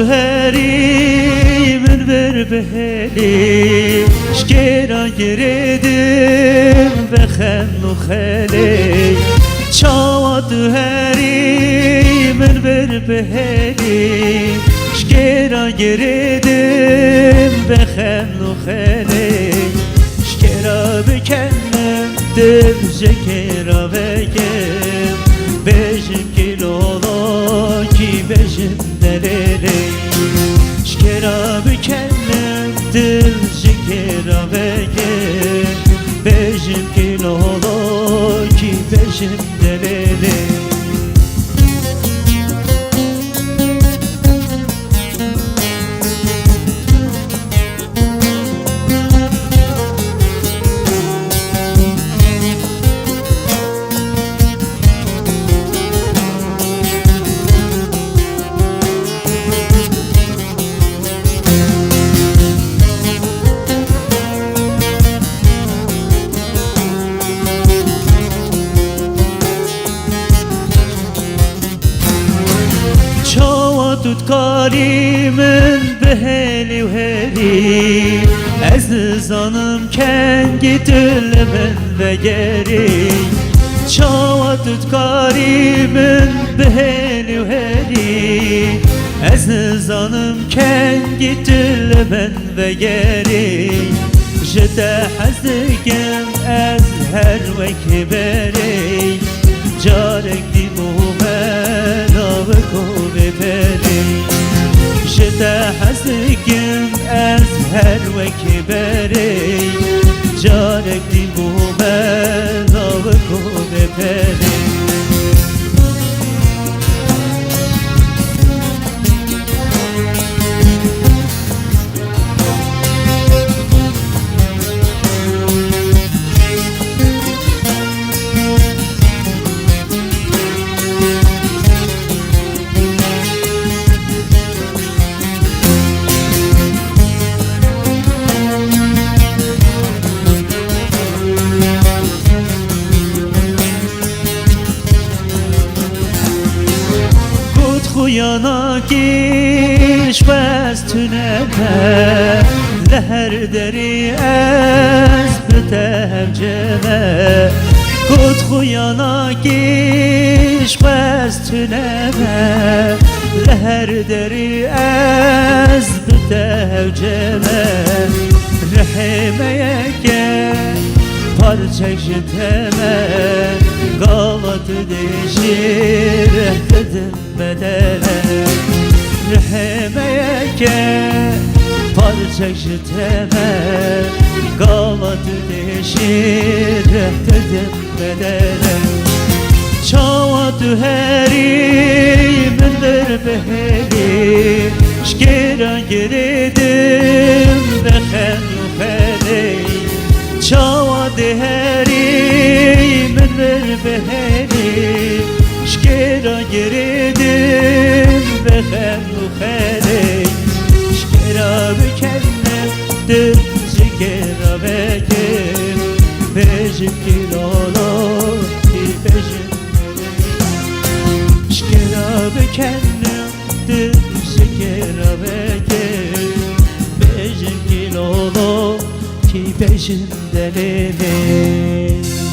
هری من بر بهلی شکرا گردم و خن و خلی چاوت هری من بر بهلی شکرا گردم و خن و خلی شکرا بکنم دل شکرا بگم بجم کلولا کی بجم دلیلی شکرا بکنم دل شکرا بگم بجم کلولا کی بجم دلیلی کاری من به هلی و هلی عزیزانم کنگی دل من و گری چاوت کاری من به هلی و هلی عزیزانم کنگی دل من و گری جده حزگم از هر وکی بری جارک دی مومنا بکو بپری جده حزگم از هر وکی بری جارک دی مومنا بکو بپری خویانا کش بس تنمه لهر دری از بتهم جمه کد خویانا کش بس تنمه لهر دری از بتهم جمه رحمه که parçak jiteme galat deşir dedim bedele rehmeye ke parçak jiteme galat deşir dedim bedele çavat heri min der beheli şkera giredim ve xenu xeli çavat heri min ver beheli şkera giredim ve xenu xeli şkera bekennem dil şkera bekem bejim kilolo bejim şkera bekennem dil şkera bekem bejim kilolo ki peşimden ele